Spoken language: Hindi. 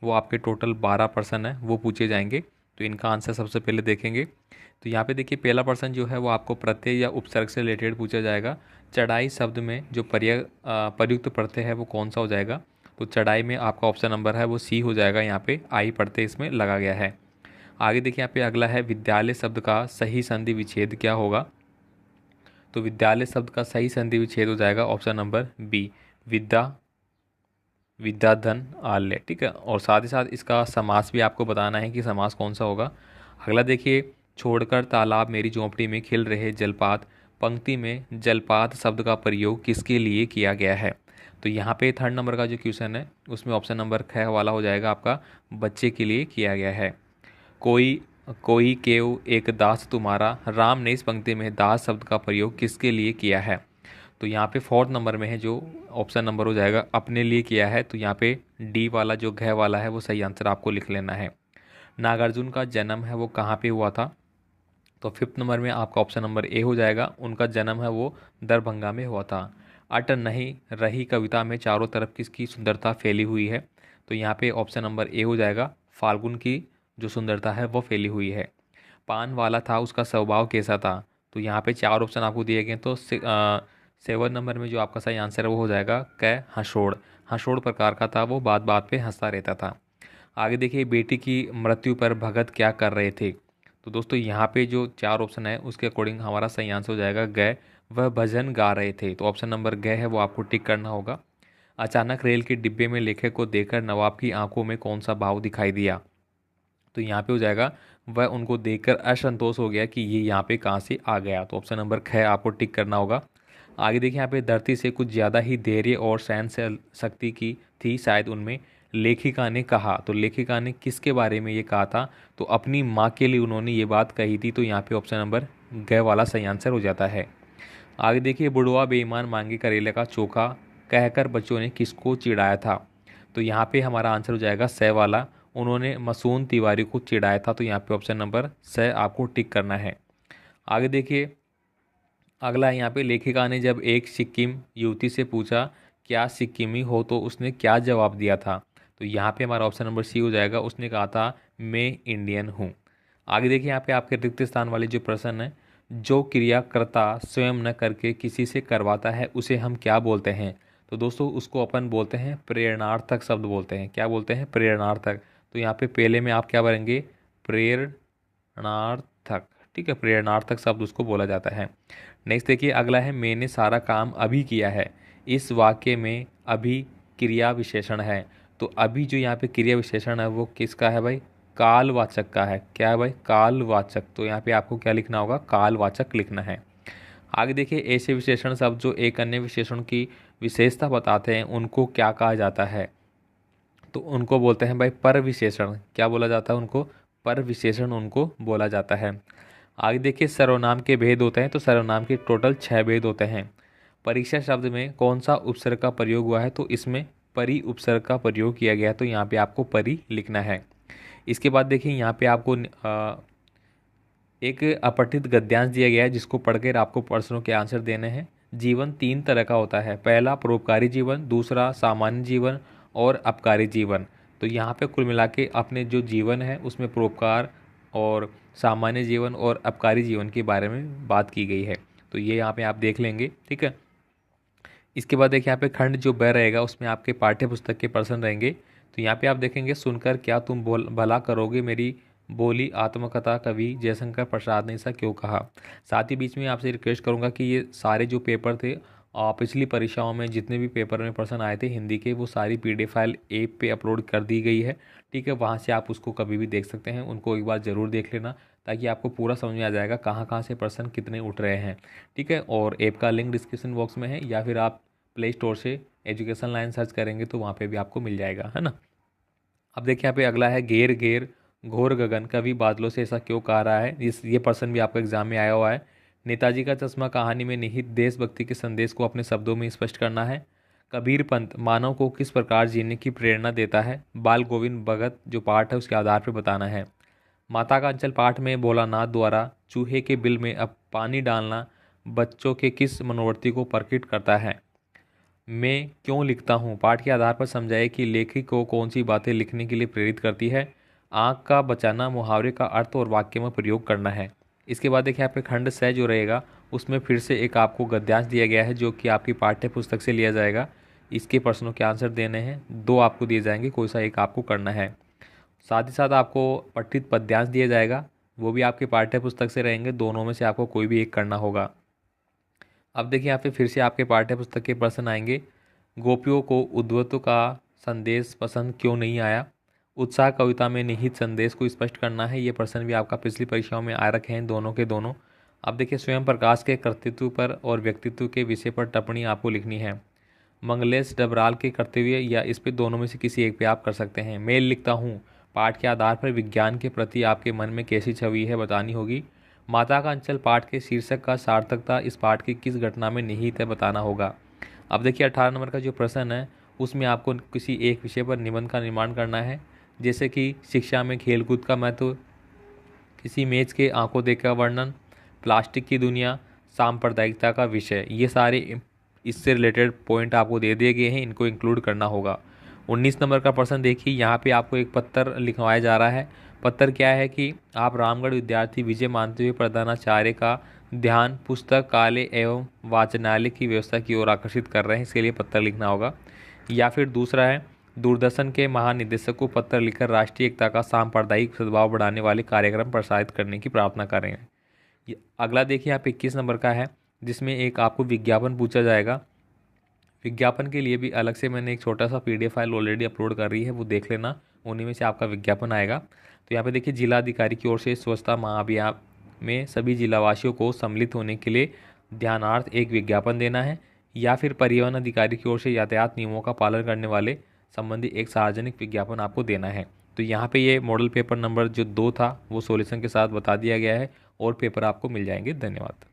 वो आपके टोटल 12 प्रश्न है वो पूछे जाएंगे। तो इनका आंसर सबसे पहले देखेंगे। तो यहाँ पे देखिए पहला प्रश्न जो है वो आपको प्रत्यय या उपसर्ग से रिलेटेड पूछा जाएगा। चढ़ाई शब्द में जो प्रयुक्त प्रत्यय है वो कौन सा हो जाएगा? तो चढ़ाई में आपका ऑप्शन नंबर है वो सी हो जाएगा। यहाँ पे आई प्रत्यय इसमें लगा गया है। आगे देखिए यहाँ पे अगला है विद्यालय शब्द का सही संधि विच्छेद क्या होगा? तो विद्यालय शब्द का सही संधि विच्छेद हो जाएगा ऑप्शन नंबर बी, विद्या, विद्याधन, आल्य। ठीक है, और साथ ही साथ इसका समास भी आपको बताना है कि समास कौन सा होगा। अगला देखिए, छोड़कर तालाब मेरी झोंपड़ी में खिल रहे जलपात, पंक्ति में जलपात शब्द का प्रयोग किसके लिए किया गया है? तो यहाँ पे थर्ड नंबर का जो क्वेश्चन है उसमें ऑप्शन नंबर ख वाला हो जाएगा आपका, बच्चे के लिए किया गया है। कोई कोई केव एक दास तुम्हारा, राम ने इस पंक्ति में दास शब्द का प्रयोग किसके लिए किया है? तो यहाँ पे फोर्थ नंबर में है जो ऑप्शन नंबर हो जाएगा अपने लिए किया है। तो यहाँ पे डी वाला जो घ वाला है वो सही आंसर आपको लिख लेना है। नागार्जुन का जन्म है वो कहाँ पे हुआ था? तो फिफ्थ नंबर में आपका ऑप्शन नंबर ए हो जाएगा, उनका जन्म है वो दरभंगा में हुआ था। अट नहीं रही कविता में चारों तरफ किसकी सुंदरता फैली हुई है? तो यहाँ पे ऑप्शन नंबर ए हो जाएगा, फाल्गुन की जो सुंदरता है वो फैली हुई है। पान वाला था उसका स्वभाव कैसा था? तो यहाँ पे चार ऑप्शन आपको दिए गए, तो सेवन नंबर में जो आपका सही आंसर है वो हो जाएगा क, हंसोड़। हंसोड़ प्रकार का था, वो बात बात पे हंसता रहता था। आगे देखिए, बेटी की मृत्यु पर भगत क्या कर रहे थे? तो दोस्तों यहाँ पे जो चार ऑप्शन है उसके अकॉर्डिंग हमारा सही आंसर हो जाएगा ग, वह भजन गा रहे थे। तो ऑप्शन नंबर ग है वो आपको टिक करना होगा। अचानक रेल के डिब्बे में लेखक को देखकर नवाब की आंखों में कौन सा भाव दिखाई दिया? तो यहाँ पे हो जाएगा, वह उनको देखकर असंतोष हो गया कि ये यहाँ पे कहाँ से आ गया। तो ऑप्शन नंबर ख आपको टिक करना होगा। आगे देखिए, यहाँ पे धरती से कुछ ज़्यादा ही धैर्य और सहन शक्ति की थी शायद उनमें, लेखिका ने कहा। तो लेखिका ने किसके बारे में ये कहा था? तो अपनी माँ के लिए उन्होंने ये बात कही थी। तो यहाँ पे ऑप्शन नंबर ग वाला सही आंसर हो जाता है। आगे देखिए, बुढ़वा बेईमान मांगे करेले का चोखा कहकर बच्चों ने किसको चिढ़ाया था? तो यहाँ पे हमारा आंसर हो जाएगा स वाला, उन्होंने मसून तिवारी को चिढ़ाया था। तो यहाँ पे ऑप्शन नंबर स आपको टिक करना है। आगे देखिए, अगला है यहाँ पे, लेखिका ने जब एक सिक्किम युवती से पूछा क्या सिक्किमी हो तो उसने क्या जवाब दिया था? तो यहाँ पे हमारा ऑप्शन नंबर सी हो जाएगा, उसने कहा था मैं इंडियन हूँ। आगे देखिए, यहाँ पे आपके रिक्त स्थान वाले जो प्रश्न है, जो क्रियाकर्ता स्वयं न करके किसी से करवाता है उसे हम क्या बोलते हैं? तो दोस्तों उसको अपन बोलते हैं प्रेरणार्थक शब्द बोलते हैं। क्या बोलते हैं? प्रेरणार्थक। तो यहाँ पे पहले में आप क्या भरेंगे? प्रेरणार्थक। ठीक है, प्रेरणार्थक शब्द उसको बोला जाता है। नेक्स्ट देखिए, अगला है मैंने सारा काम अभी किया है। इस वाक्य में अभी क्रिया विशेषण है। तो अभी जो यहाँ पे क्रिया विशेषण है वो किसका है भाई? कालवाचक का है। क्या है भाई? कालवाचक। तो यहाँ पे आपको क्या लिखना होगा? कालवाचक लिखना है। आगे देखिए, ऐसे विशेषण शब्द जो एक अन्य विशेषण की विशेषता बताते हैं उनको क्या कहा जाता है? तो उनको बोलते हैं भाई पर विशेषण। क्या बोला जाता है उनको? पर विशेषण उनको बोला जाता है। आगे देखिए, सर्वनाम के भेद होते हैं। तो सर्वनाम के टोटल 6 भेद होते हैं। परीक्षा शब्द में कौन सा उपसर्ग का प्रयोग हुआ है? तो इसमें परि उपसर्ग का प्रयोग किया गया है। तो यहाँ पे आपको परि लिखना है। इसके बाद देखिए, यहाँ पे आपको एक अपठित गद्यांश दिया गया है जिसको पढ़कर आपको प्रश्नों के आंसर देने हैं। जीवन 3 तरह का होता है, पहला परोपकारी जीवन, दूसरा सामान्य जीवन और अपकारी जीवन। तो यहाँ पे कुल मिला के अपने जो जीवन है उसमें परोपकार और सामान्य जीवन और अपकारी जीवन के बारे में बात की गई है। तो ये यहाँ पे आप देख लेंगे। ठीक है, इसके बाद देखिए, यहाँ पे खंड जो ब रहेगा उसमें आपके पाठ्य पुस्तक के प्रश्न रहेंगे। तो यहाँ पे आप देखेंगे, सुनकर क्या तुम भला करोगे मेरी बोली आत्मकथा कवि जयशंकर प्रसाद ने ऐसा क्यों कहा? साथ ही बीच में आपसे रिक्वेस्ट करूंगा कि ये सारे जो पेपर थे पिछली परीक्षाओं में जितने भी पेपर में प्रश्न आए थे हिंदी के, वो सारी PDF फाइल ऐप पे अपलोड कर दी गई है। ठीक है, वहाँ से आप उसको कभी भी देख सकते हैं, उनको एक बार ज़रूर देख लेना ताकि आपको पूरा समझ में आ जाएगा कहाँ कहाँ से प्रश्न कितने उठ रहे हैं। ठीक है, और ऐप का लिंक डिस्क्रिप्शन बॉक्स में है या फिर आप प्ले स्टोर से एजुकेशन लाइन सर्च करेंगे तो वहाँ पे भी आपको मिल जाएगा, है ना। अब देखिए, यहाँ पे अगला है, घेर घेर घोर गगन कवि बादलों से ऐसा क्यों कह रहा है? ये प्रश्न भी आपका एग्जाम में आया हुआ है। नेताजी का चश्मा कहानी में निहित देशभक्ति के संदेश को अपने शब्दों में स्पष्ट करना है। कबीर पंथ मानव को किस प्रकार जीने की प्रेरणा देता है? बाल गोविंद भगत जो पाठ है उसके आधार पर बताना है। माता का अंचल पाठ में भोलानाथ द्वारा चूहे के बिल में अब पानी डालना बच्चों के किस मनोवृत्ति को प्रकट करता है? मैं क्यों लिखता हूँ, पाठ के आधार पर समझाइए कि लेखक को कौन सी बातें लिखने के लिए प्रेरित करती है। आँख का बचाना मुहावरे का अर्थ और वाक्य में प्रयोग करना है। इसके बाद देखिए यहाँ पे खंड 6 जो रहेगा उसमें फिर से एक आपको गद्यांश दिया गया है जो कि आपकी पाठ्य पुस्तक से लिया जाएगा। इसके प्रश्नों के आंसर देने हैं, 2 आपको दिए जाएंगे, कोई सा एक आपको करना है। साथ ही साथ आपको पठित पद्यांश दिया जाएगा, वो भी आपके पाठ्य पुस्तक से रहेंगे, दोनों में से आपको कोई भी एक करना होगा। अब देखिए यहाँ पे फिर से आपके पाठ्य पुस्तक के प्रश्न आएंगे। गोपियों को उद्धव का संदेश पसंद क्यों नहीं आया। उत्साह कविता में निहित संदेश को स्पष्ट करना है। ये प्रश्न भी आपका पिछली परीक्षाओं में आ रखे हैं दोनों के दोनों। अब देखिए स्वयं प्रकाश के कर्तृत्व पर और व्यक्तित्व के विषय पर टिप्पणी आपको लिखनी है। मंगलेश डबराल के कर्तव्य या इस पे दोनों में से किसी एक पे आप कर सकते हैं। मैं लिखता हूँ पाठ के आधार पर विज्ञान के प्रति आपके मन में कैसी छवि है बतानी होगी। माता का अंचल पाठ के शीर्षक का सार्थकता इस पाठ की किस घटना में निहित है बताना होगा। अब देखिए 18 नंबर का जो प्रश्न है उसमें आपको किसी एक विषय पर निबंध का निर्माण करना है, जैसे कि शिक्षा में खेलकूद का महत्व, किसी मैच के आंखों देखा वर्णन, प्लास्टिक की दुनिया, सांप्रदायिकता का विषय। ये सारे इससे रिलेटेड पॉइंट आपको दे दिए गए हैं, इनको इंक्लूड करना होगा। 19 नंबर का प्रश्न देखिए, यहाँ पे आपको एक पत्र लिखवाया जा रहा है। पत्र क्या है कि आप रामगढ़ विद्यार्थी विजय मानते हुए प्रधानाचार्य का ध्यान पुस्तकालय एवं वाचनालय की व्यवस्था की ओर आकर्षित कर रहे हैं, इसके लिए पत्र लिखना होगा। या फिर दूसरा है दूरदर्शन के महानिदेशक को पत्र लिखकर राष्ट्रीय एकता का सांप्रदायिक सद्भाव बढ़ाने वाले कार्यक्रम प्रसारित करने की प्रार्थना करें। अगला देखिए आप 21 नंबर का है जिसमें एक आपको विज्ञापन पूछा जाएगा। विज्ञापन के लिए भी अलग से मैंने एक छोटा सा PDF फाइल ऑलरेडी अपलोड कर रही है, वो देख लेना, उन्हीं में से आपका विज्ञापन आएगा। तो यहाँ पे देखिए जिलाधिकारी की ओर से स्वच्छता महाअभियान में सभी जिलावासियों को सम्मिलित होने के लिए ध्यानार्थ एक विज्ञापन देना है। या फिर परिवहन अधिकारी की ओर से यातायात नियमों का पालन करने वाले संबंधी एक सार्वजनिक विज्ञापन आपको देना है। तो यहाँ पे ये मॉडल पेपर नंबर जो 2 था वो सॉल्यूशन के साथ बता दिया गया है और पेपर आपको मिल जाएंगे। धन्यवाद।